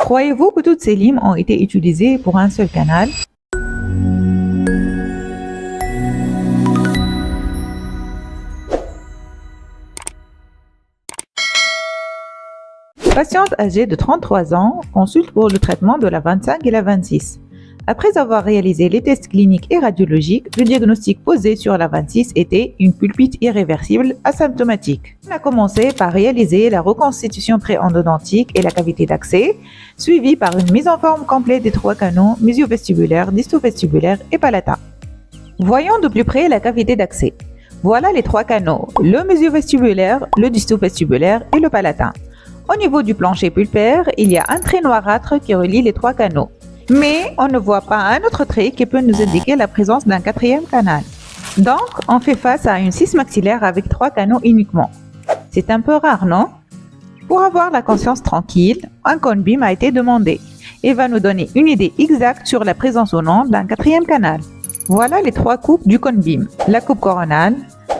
Croyez-vous que toutes ces limes ont été utilisées pour un seul canal? Patiente âgée de 33 ans consulte pour le traitement de la 25 et la 26. Après avoir réalisé les tests cliniques et radiologiques, le diagnostic posé sur la 26 était une pulpite irréversible asymptomatique. On a commencé par réaliser la reconstitution pré-endodontique et la cavité d'accès, suivie par une mise en forme complète des 3 canaux mésio-vestibulaires, disto-vestibulaires et palatins. Voyons de plus près la cavité d'accès. Voilà les 3 canaux, le mésio-vestibulaire, le disto-vestibulaire et le palatin. Au niveau du plancher pulpaire, il y a un trait noirâtre qui relie les 3 canaux. Mais on ne voit pas un autre trait qui peut nous indiquer la présence d'un 4e canal. Donc, on fait face à une 6 maxillaire avec 3 canaux uniquement. C'est un peu rare, non? Pour avoir la conscience tranquille, un cone beam a été demandé et va nous donner une idée exacte sur la présence ou non d'un 4e canal. Voilà les 3 coupes du cone beam. La coupe coronale,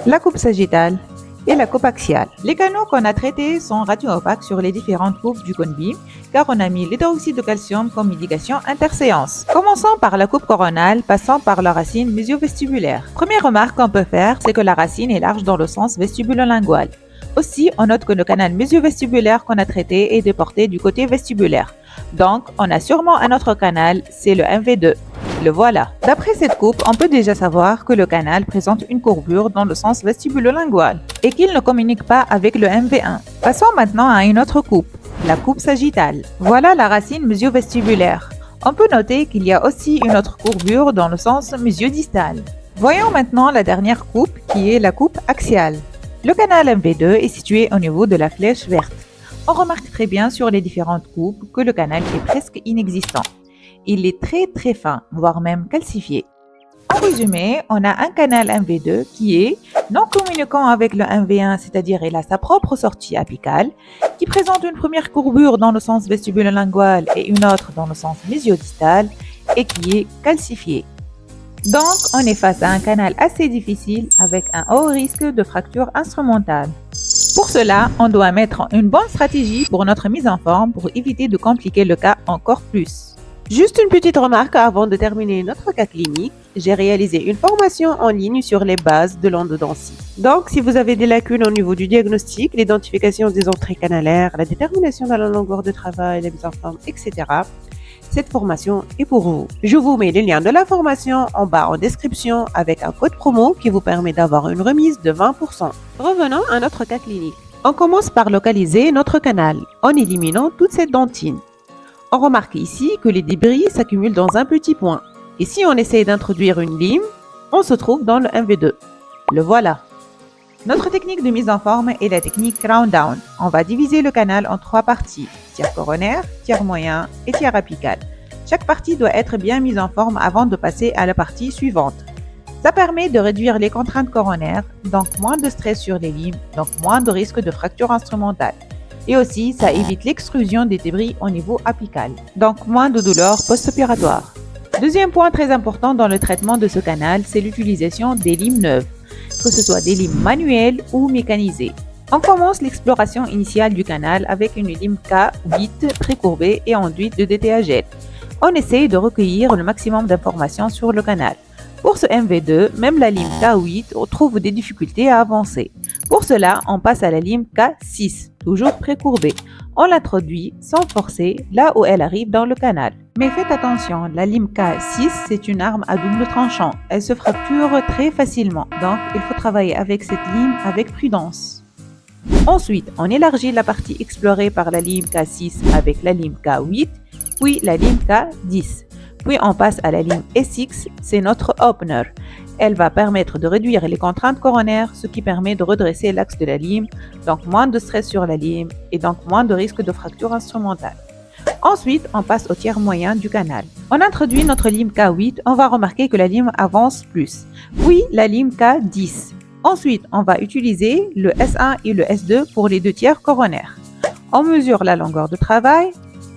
la coupe sagittale et la coupe axiale. Les canaux qu'on a traités sont radio-opaques sur les différentes coupes du cone beam car on a mis l'hydroxyde de calcium comme indication interséance. Commençons par la coupe coronale, passant par la racine mésio-vestibulaire. Première remarque qu'on peut faire, c'est que la racine est large dans le sens vestibulo-lingual. Aussi, on note que le canal mésio-vestibulaire qu'on a traité est déporté du côté vestibulaire. Donc, on a sûrement un autre canal, c'est le MV2. Le voilà. D'après cette coupe, on peut déjà savoir que le canal présente une courbure dans le sens vestibulo-lingual et qu'il ne communique pas avec le MV1. Passons maintenant à une autre coupe, la coupe sagittale. Voilà la racine mésio-vestibulaire. On peut noter qu'il y a aussi une autre courbure dans le sens mésio-distal. Voyons maintenant la dernière coupe qui est la coupe axiale. Le canal MV2 est situé au niveau de la flèche verte. On remarque très bien sur les différentes coupes que le canal est presque inexistant. Il est très fin, voire même calcifié. En résumé, on a un canal MV2 qui est non communiquant avec le MV1, c'est-à-dire il a sa propre sortie apicale, qui présente une première courbure dans le sens vestibulo-lingual et une autre dans le sens mésio-distal et qui est calcifié. Donc, on est face à un canal assez difficile avec un haut risque de fracture instrumentale. Pour cela, on doit mettre une bonne stratégie pour notre mise en forme pour éviter de compliquer le cas encore plus. Juste une petite remarque avant de terminer notre cas clinique, j'ai réalisé une formation en ligne sur les bases de l'endodontie. Donc, si vous avez des lacunes au niveau du diagnostic, l'identification des entrées canalaires, la détermination de la longueur de travail, la mise en forme, etc., cette formation est pour vous. Je vous mets les liens de la formation en bas en description avec un code promo qui vous permet d'avoir une remise de 20%. Revenons à notre cas clinique. On commence par localiser notre canal en éliminant toute cette dentine. On remarque ici que les débris s'accumulent dans un petit point. Et si on essaie d'introduire une lime, on se trouve dans le MV2. Le voilà. Notre technique de mise en forme est la technique crown down. On va diviser le canal en 3 parties, tiers coronaire, tiers moyen et tiers apical. Chaque partie doit être bien mise en forme avant de passer à la partie suivante. Ça permet de réduire les contraintes coronaires, donc moins de stress sur les limes, donc moins de risque de fracture instrumentale. Et aussi, ça évite l'extrusion des débris au niveau apical, donc moins de douleurs post-opératoires. Deuxième point très important dans le traitement de ce canal, c'est l'utilisation des limes neuves, que ce soit des limes manuelles ou mécanisées. On commence l'exploration initiale du canal avec une lime K8 précourbée et enduite de DTA gel. On essaye de recueillir le maximum d'informations sur le canal. Pour ce MV2, même la lime K8 trouve des difficultés à avancer. Pour cela, on passe à la lime K6, toujours précourbée. On l'introduit sans forcer là où elle arrive dans le canal. Mais faites attention, la lime K6, c'est une arme à double tranchant. Elle se fracture très facilement, donc il faut travailler avec cette lime avec prudence. Ensuite, on élargit la partie explorée par la lime K6 avec la lime K8, puis la lime K10. Puis on passe à la lime SX, c'est notre opener. Elle va permettre de réduire les contraintes coronaires, ce qui permet de redresser l'axe de la lime, donc moins de stress sur la lime et donc moins de risque de fracture instrumentale. Ensuite, on passe au tiers moyen du canal. On introduit notre lime K8, on va remarquer que la lime avance plus. Puis la lime K10. Ensuite, on va utiliser le S1 et le S2 pour les 2 tiers coronaires. On mesure la longueur de travail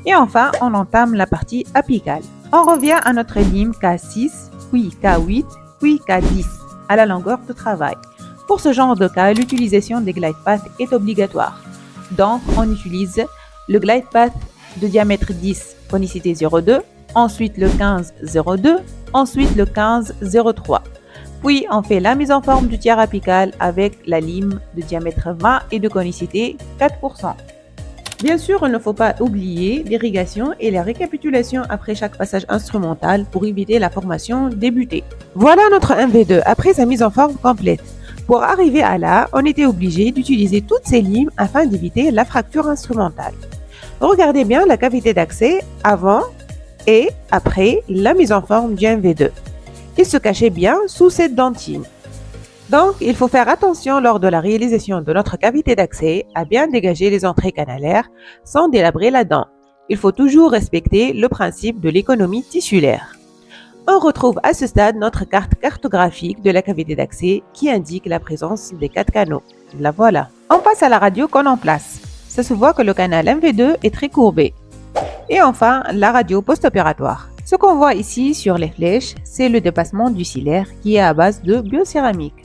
et enfin, on entame la partie apicale. On revient à notre lime K6, puis K8, puis K10 à la longueur de travail. Pour ce genre de cas, l'utilisation des glide paths est obligatoire. Donc, on utilise le glide path de diamètre 10, conicité 0,2, ensuite le 15, 0,2, ensuite le 15, 0,3. Puis on fait la mise en forme du tiers apical avec la lime de diamètre 20 et de conicité 4%. Bien sûr, il ne faut pas oublier l'irrigation et la récapitulation après chaque passage instrumental pour éviter la formation débutée. Voilà notre 1V2 après sa mise en forme complète. Pour arriver à là, on était obligé d'utiliser toutes ces limes afin d'éviter la fracture instrumentale. Regardez bien la cavité d'accès avant et après la mise en forme du 1V2. Il se cachait bien sous cette dentine. Donc, il faut faire attention lors de la réalisation de notre cavité d'accès à bien dégager les entrées canalaires sans délabrer la dent. Il faut toujours respecter le principe de l'économie tissulaire. On retrouve à ce stade notre carte cartographique de la cavité d'accès qui indique la présence des 4 canaux. La voilà. On passe à la radio qu'on en place. Ça se voit que le canal MV2 est très courbé. Et enfin, la radio post-opératoire. Ce qu'on voit ici sur les flèches, c'est le dépassement du cilaire qui est à base de biocéramique.